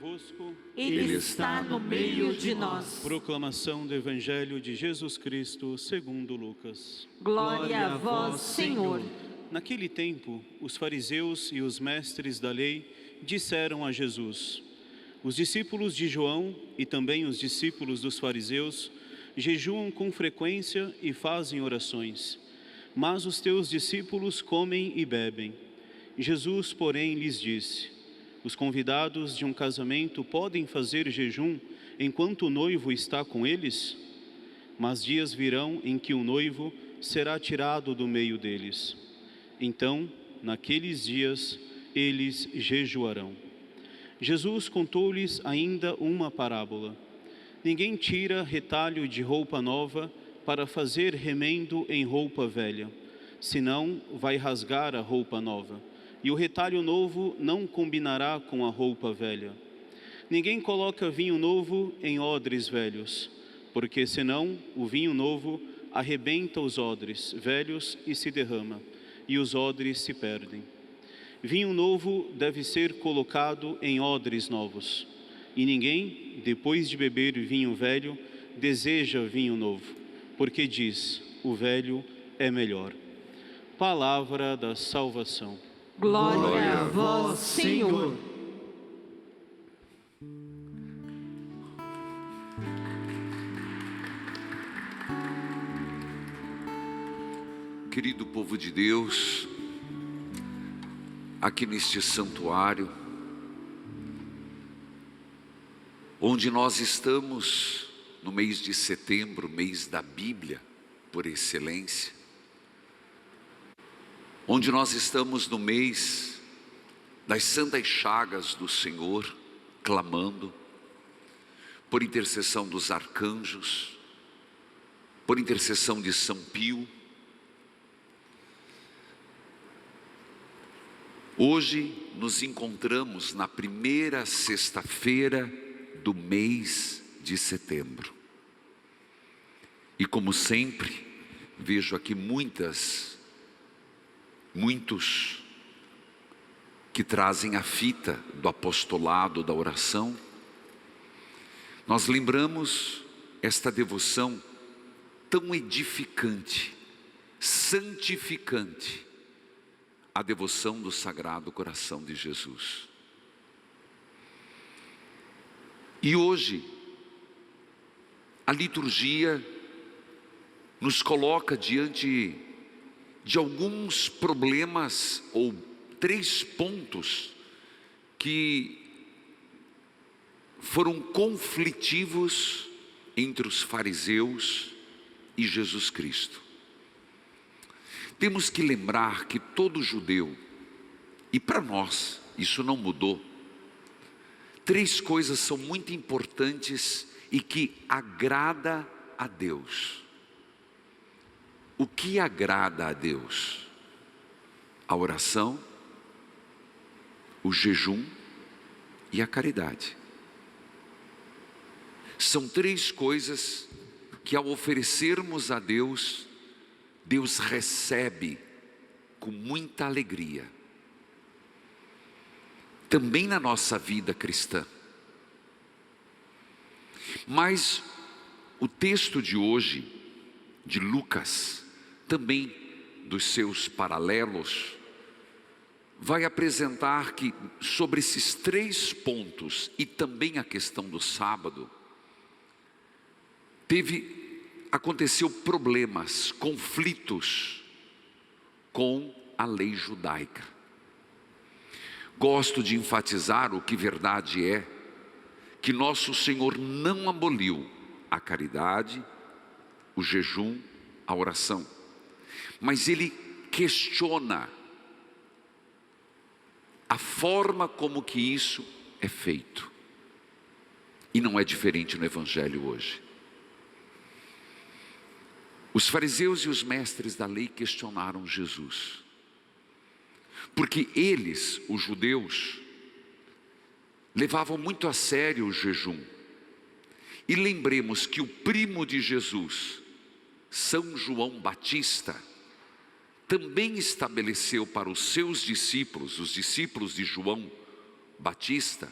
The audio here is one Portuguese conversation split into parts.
convosco. Ele está no meio de nós. Proclamação do Evangelho de Jesus Cristo segundo Lucas. Glória a vós, Senhor. Naquele tempo, os fariseus e os mestres da lei disseram a Jesus: os discípulos de João e também os discípulos dos fariseus jejuam com frequência e fazem orações, mas os teus discípulos comem e bebem. Jesus, porém, lhes disse: os convidados de um casamento podem fazer jejum enquanto o noivo está com eles? Mas dias virão em que o noivo será tirado do meio deles. Então, naqueles dias, eles jejuarão. Jesus contou-lhes ainda uma parábola. Ninguém tira retalho de roupa nova para fazer remendo em roupa velha, senão vai rasgar a roupa nova, e o retalho novo não combinará com a roupa velha. Ninguém coloca vinho novo em odres velhos, porque senão o vinho novo arrebenta os odres velhos e se derrama, e os odres se perdem. Vinho novo deve ser colocado em odres novos, e ninguém, depois de beber vinho velho, deseja vinho novo, porque diz: o velho é melhor. Palavra da salvação. Glória a vós, Senhor. Querido povo de Deus, aqui neste santuário, onde nós estamos no mês de setembro, mês da Bíblia, por excelência, onde nós estamos no mês das santas chagas do Senhor, clamando por intercessão dos arcanjos, por intercessão de São Pio. Hoje nos encontramos na primeira sexta-feira do mês de setembro. E como sempre, vejo aqui muitos que trazem a fita do apostolado da oração. Nós lembramos esta devoção tão edificante, santificante, a devoção do Sagrado Coração de Jesus. E hoje, a liturgia nos coloca diante de alguns problemas, ou 3 pontos, que foram conflitivos entre os fariseus e Jesus Cristo. Temos que lembrar que todo judeu, e para nós isso não mudou, 3 coisas são muito importantes e que agrada a Deus. O que agrada a Deus? A oração, o jejum e a caridade. São 3 coisas que, ao oferecermos a Deus, Deus recebe com muita alegria. Também na nossa vida cristã. Mas o texto de hoje, de Lucas, também dos seus paralelos, vai apresentar que sobre esses 3 pontos, e também a questão do sábado, aconteceu problemas, conflitos com a lei judaica. Gosto de enfatizar o que verdade é, que nosso Senhor não aboliu a caridade, o jejum, a oração, mas Ele questiona a forma como que isso é feito. E não é diferente no Evangelho hoje. Os fariseus e os mestres da lei questionaram Jesus, porque eles, os judeus, levavam muito a sério o jejum. E lembremos que o primo de Jesus, São João Batista, também estabeleceu para os seus discípulos, os discípulos de João Batista,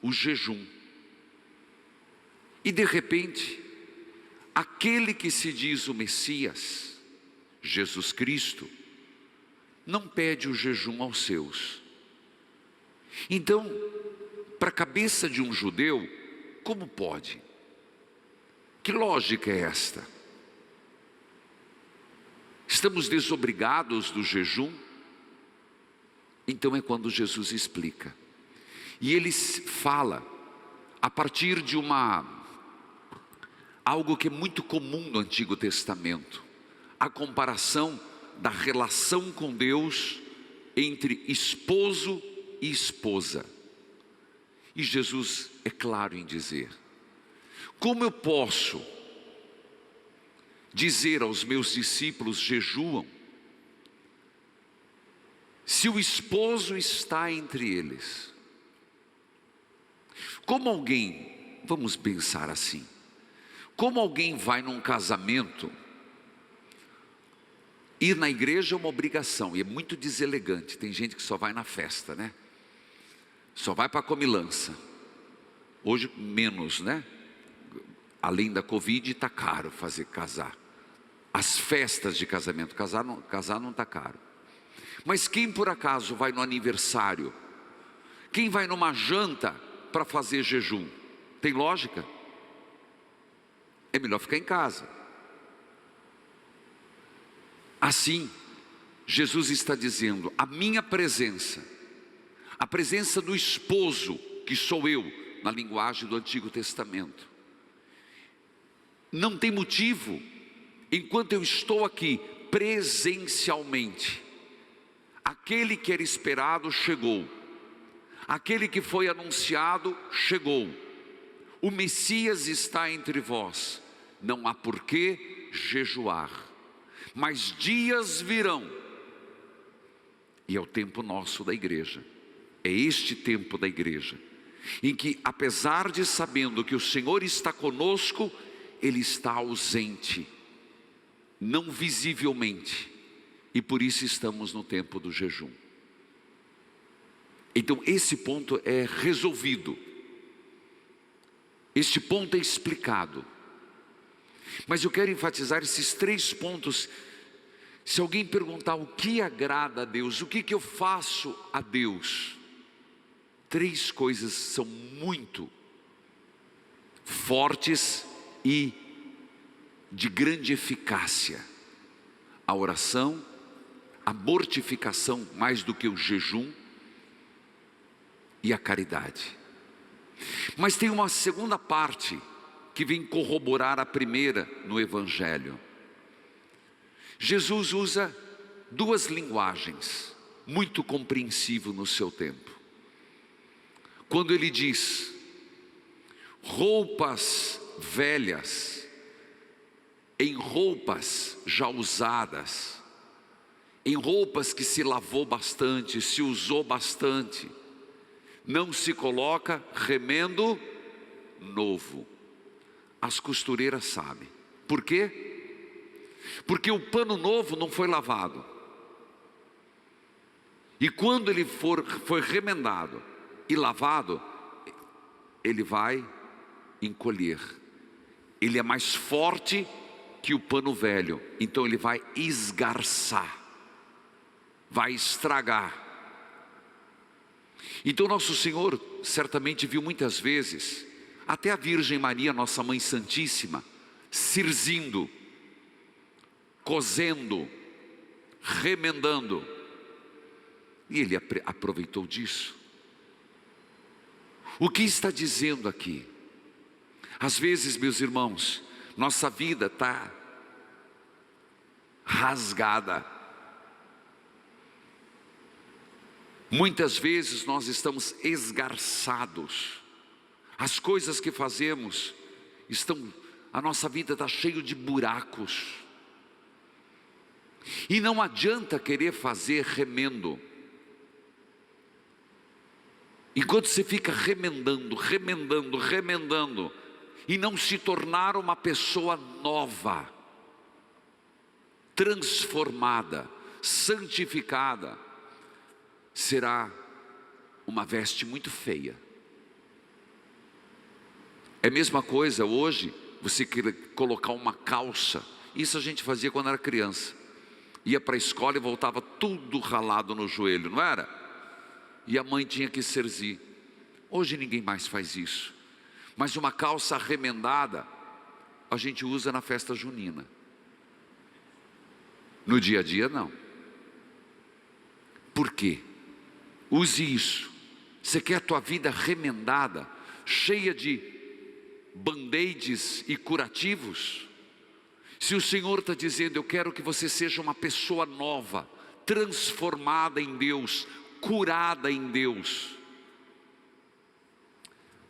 o jejum. E de repente, aquele que se diz o Messias, Jesus Cristo, não pede o jejum aos seus. Então, para a cabeça de um judeu, como pode? Que lógica é esta? Estamos desobrigados do jejum? Então é quando Jesus explica. E ele fala a partir de algo que é muito comum no Antigo Testamento, a comparação da relação com Deus entre esposo e esposa. E Jesus é claro em dizer: como eu posso dizer aos meus discípulos jejuam, se o esposo está entre eles? Como alguém, vamos pensar assim, como alguém vai num casamento, ir na igreja é uma obrigação, e é muito deselegante, tem gente que só vai na festa, né? Só vai para a comilança. Hoje menos, né? Além da Covid, está caro casar. As festas de casamento, casar não está caro. Mas quem por acaso vai no aniversário? Quem vai numa janta para fazer jejum? Tem lógica? É melhor ficar em casa. Assim, Jesus está dizendo: a minha presença, a presença do esposo, que sou eu, na linguagem do Antigo Testamento, não tem motivo, enquanto eu estou aqui presencialmente. Aquele que era esperado chegou, aquele que foi anunciado chegou, o Messias está entre vós, não há por que jejuar, mas dias virão, e é o tempo nosso da igreja, é este tempo da igreja, em que apesar de sabendo que o Senhor está conosco, Ele está ausente, não visivelmente, e por isso estamos no tempo do jejum. Então esse ponto é resolvido, este ponto é explicado, mas eu quero enfatizar esses 3 pontos. Se alguém perguntar o que agrada a Deus, o que eu faço a Deus, 3 coisas são muito fortes e de grande eficácia: a oração, a mortificação mais do que o jejum e a caridade. Mas tem uma segunda parte que vem corroborar a primeira no Evangelho. Jesus usa 2 linguagens muito compreensíveis no seu tempo. Quando ele diz roupas velhas, em roupas já usadas, em roupas que se lavou bastante, se usou bastante, não se coloca remendo novo. As costureiras sabem. Por quê? Porque o pano novo não foi lavado. E quando ele foi remendado e lavado, ele vai encolher. Ele é mais forte que o pano velho, então ele vai esgarçar, vai estragar. Então nosso Senhor certamente viu muitas vezes, até a Virgem Maria, nossa Mãe Santíssima, cirzindo, cosendo, remendando, e ele aproveitou disso. O que está dizendo aqui? Às vezes, meus irmãos, nossa vida está rasgada. Muitas vezes nós estamos esgarçados. As coisas que fazemos a nossa vida está cheia de buracos. E não adianta querer fazer remendo. Enquanto você fica remendando, e não se tornar uma pessoa nova, transformada, santificada, será uma veste muito feia. É a mesma coisa hoje, você querer colocar uma calça. Isso a gente fazia quando era criança. Ia para a escola e voltava tudo ralado no joelho, não era? E a mãe tinha que cerzir. Hoje ninguém mais faz isso. Mas uma calça remendada, a gente usa na festa junina. No dia a dia, não. Por quê? Use isso. Você quer a tua vida remendada, cheia de band-aids e curativos? Se o Senhor está dizendo, eu quero que você seja uma pessoa nova, transformada em Deus, curada em Deus.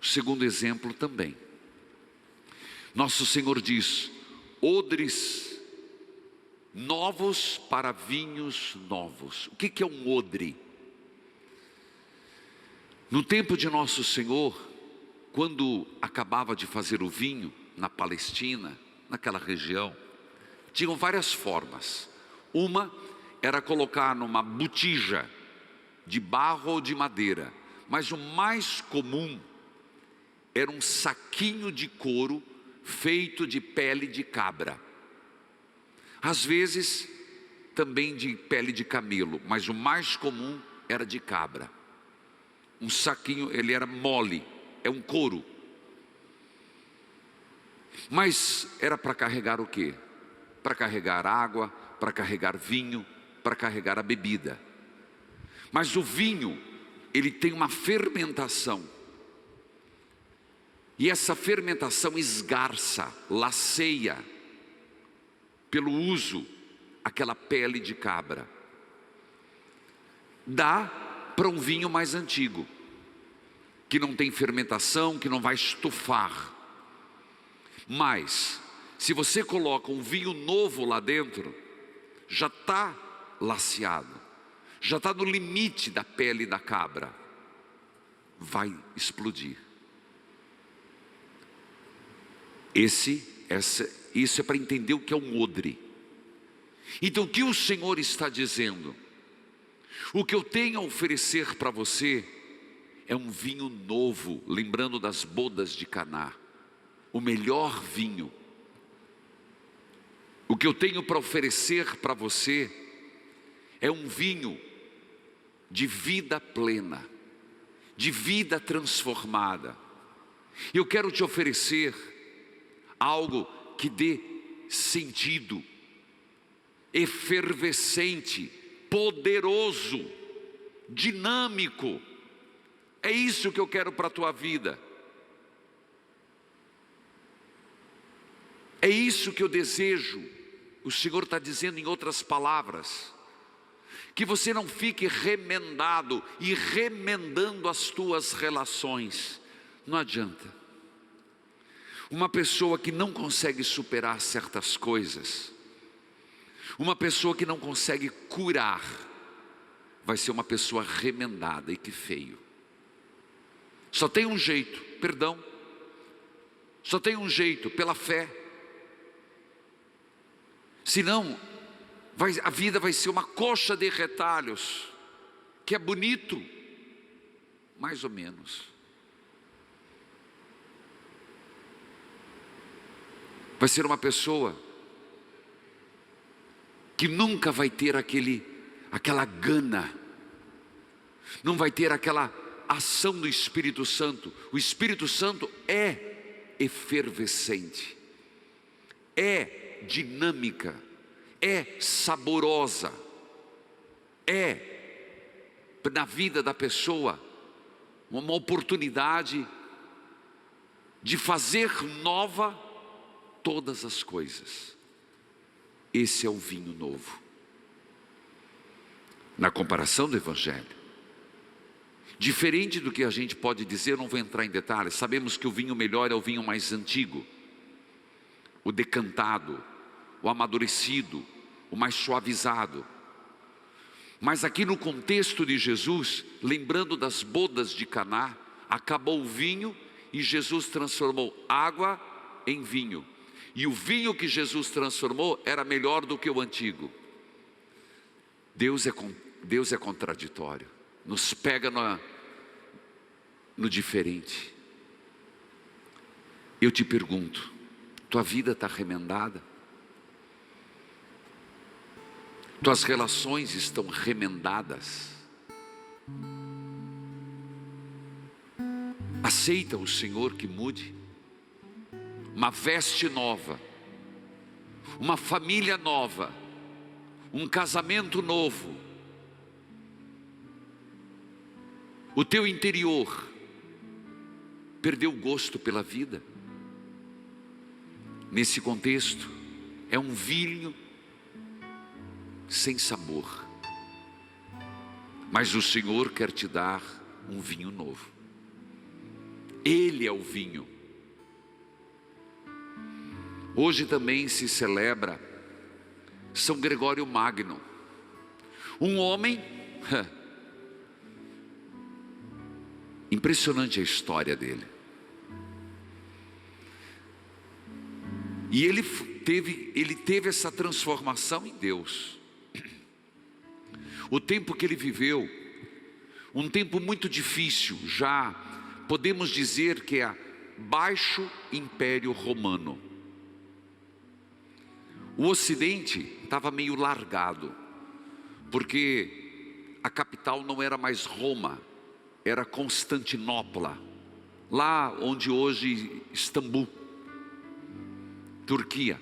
O segundo exemplo também. Nosso Senhor diz, odres novos para vinhos novos. O que é um odre? No tempo de Nosso Senhor, quando acabava de fazer o vinho na Palestina, naquela região, tinham várias formas. Uma era colocar numa botija de barro ou de madeira, mas o mais comum era um saquinho de couro feito de pele de cabra. Às vezes também de pele de camelo, mas o mais comum era de cabra. Um saquinho, ele era mole, é um couro. Mas era para carregar o quê? Para carregar água, para carregar vinho, para carregar a bebida. Mas o vinho, ele tem uma fermentação. E essa fermentação esgarça, laceia, pelo uso, aquela pele de cabra. Dá para um vinho mais antigo, que não tem fermentação, que não vai estufar. Mas, se você coloca um vinho novo lá dentro, já está laceado, já está no limite da pele da cabra, vai explodir. Isso é para entender o que é um odre. Então o que o Senhor está dizendo? O que eu tenho a oferecer para você é um vinho novo, lembrando das bodas de Caná, o melhor vinho. O que eu tenho para oferecer para você é um vinho de vida plena, de vida transformada. Eu quero te oferecer algo que dê sentido, efervescente, poderoso, dinâmico. É isso que eu quero para a tua vida. É isso que eu desejo. O Senhor está dizendo em outras palavras, que você não fique remendado e remendando as tuas relações. Não adianta. Uma pessoa que não consegue superar certas coisas, uma pessoa que não consegue curar, vai ser uma pessoa remendada. E que feio. Só tem um jeito, perdão. Só tem um jeito, pela fé. Senão, a vida vai ser uma coxa de retalhos, que é bonito, mais ou menos. Vai ser uma pessoa que nunca vai ter aquela gana, não vai ter aquela ação do Espírito Santo. O Espírito Santo é efervescente, é dinâmica, é saborosa, é na vida da pessoa uma oportunidade de fazer nova todas as coisas. Esse é o vinho novo. Na comparação do Evangelho, diferente do que a gente pode dizer, eu não vou entrar em detalhes. Sabemos que o vinho melhor é o vinho mais antigo, o decantado, o amadurecido, o mais suavizado. Mas aqui no contexto de Jesus, lembrando das bodas de Caná, acabou o vinho e Jesus transformou água em vinho. E o vinho que Jesus transformou era melhor do que o antigo. Deus é contraditório, nos pega no diferente. Eu te pergunto, tua vida está remendada? Tuas relações estão remendadas? Aceita o Senhor que mude? Uma veste nova, uma família nova, um casamento novo. O teu interior perdeu o gosto pela vida? Nesse contexto, é um vinho sem sabor. Mas o Senhor quer te dar um vinho novo. Ele é o vinho. Hoje também se celebra São Gregório Magno, um homem, impressionante a história dele. E ele teve essa transformação em Deus. O tempo que ele viveu, um tempo muito difícil, já podemos dizer que é baixo Império Romano. O Ocidente estava meio largado, porque a capital não era mais Roma, era Constantinopla, lá onde hoje Istambul, Turquia.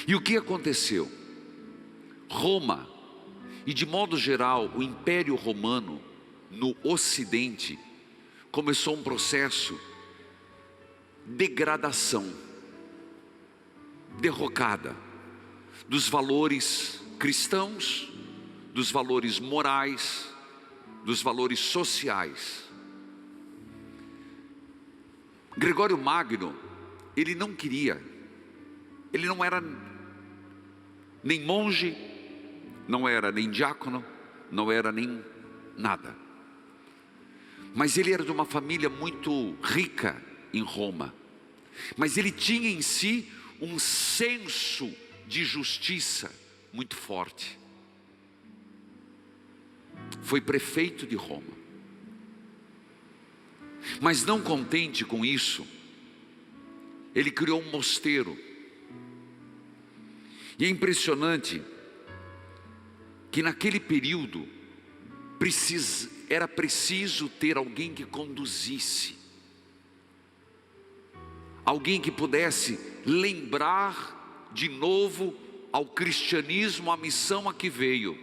E o que aconteceu? Roma, e de modo geral o Império Romano no Ocidente, começou um processo de degradação, derrocada dos valores cristãos, dos valores morais, dos valores sociais. Gregório Magno, ele não queria, ele não era nem monge, não era nem diácono, não era nem nada. Mas ele era de uma família muito rica em Roma. Mas ele tinha em si um senso de justiça muito forte. Foi prefeito de Roma. Mas não contente com isso, ele criou um mosteiro. E é impressionante que naquele período era preciso ter alguém que conduzisse, alguém que pudesse lembrar de novo ao cristianismo a missão a que veio.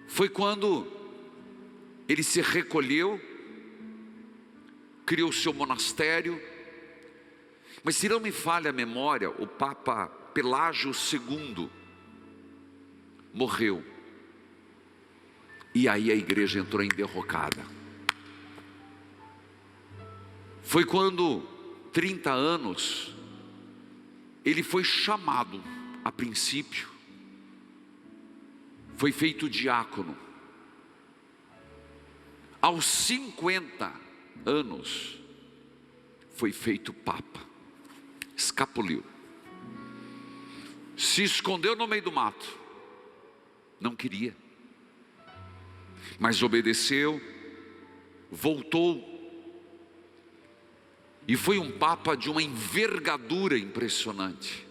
Foi quando ele se recolheu, criou seu monastério. Mas se não me falha a memória, o Papa Pelágio II morreu. E aí a igreja entrou em derrocada. Foi quando, 30 anos, ele foi chamado, a princípio, foi feito diácono. Aos 50 anos, foi feito papa. Escapuliu. Se escondeu no meio do mato. Não queria. Mas obedeceu, voltou. E foi um papa de uma envergadura impressionante.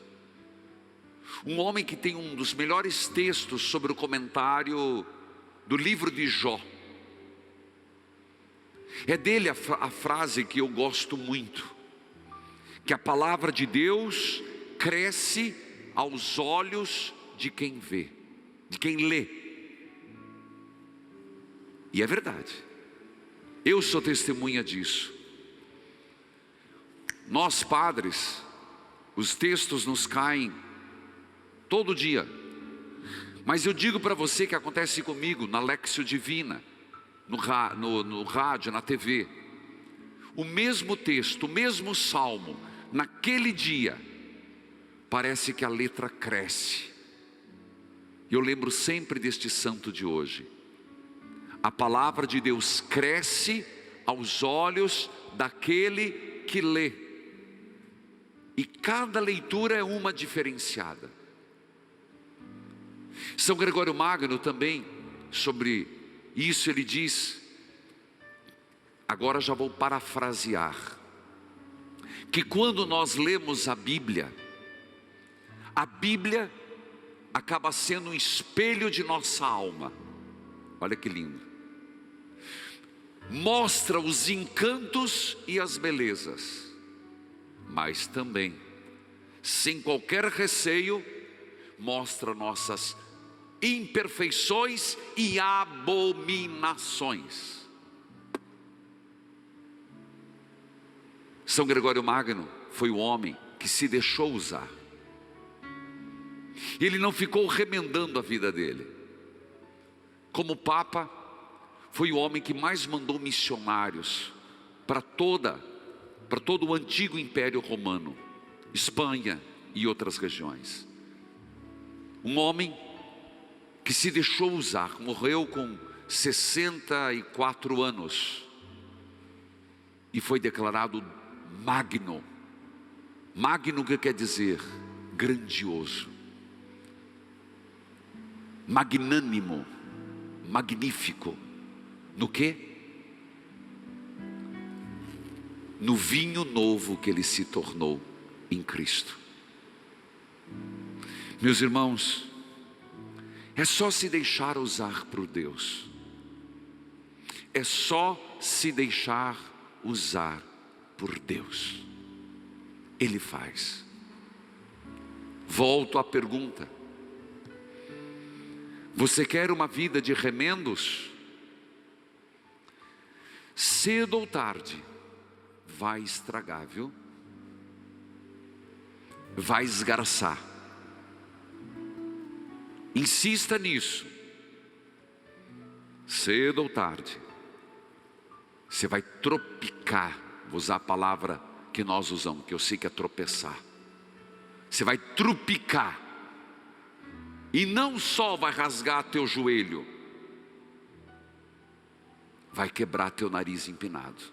Um homem que tem um dos melhores textos sobre o comentário do livro de Jó. É dele a frase que eu gosto muito, que a palavra de Deus cresce aos olhos de quem vê, de quem lê. E é verdade, eu sou testemunha disso. Nós padres, os textos nos caem todo dia. Mas eu digo para você que acontece comigo na Lexio Divina, no rádio, na TV. O mesmo texto, o mesmo salmo, naquele dia, parece que a letra cresce. Eu lembro sempre deste santo de hoje. A palavra de Deus cresce aos olhos daquele que lê. E cada leitura é uma diferenciada. São Gregório Magno também, sobre isso ele diz: agora já vou parafrasear, que quando nós lemos a Bíblia acaba sendo um espelho de nossa alma. Olha que lindo. Mostra os encantos e as belezas, mas também, sem qualquer receio, mostra nossas imperfeições e abominações. São Gregório Magno foi o homem que se deixou usar. Ele não ficou remendando a vida dele. Como Papa, foi o homem que mais mandou missionários para todo o antigo Império Romano, Espanha e outras regiões. Um homem que se deixou usar, morreu com 64 anos e foi declarado magno. Magno que quer dizer grandioso, magnânimo, magnífico. No quê? No vinho novo que ele se tornou em Cristo. Meus irmãos, é só se deixar usar por Deus. É só se deixar usar por Deus. Ele faz. Volto à pergunta: você quer uma vida de remendos? Cedo ou tarde vai estragar, viu? Vai esgarçar. Insista nisso. Cedo ou tarde você vai tropicar. Vou usar a palavra que nós usamos, que eu sei que é tropeçar. Você vai trupicar. E não só vai rasgar teu joelho, vai quebrar teu nariz empinado.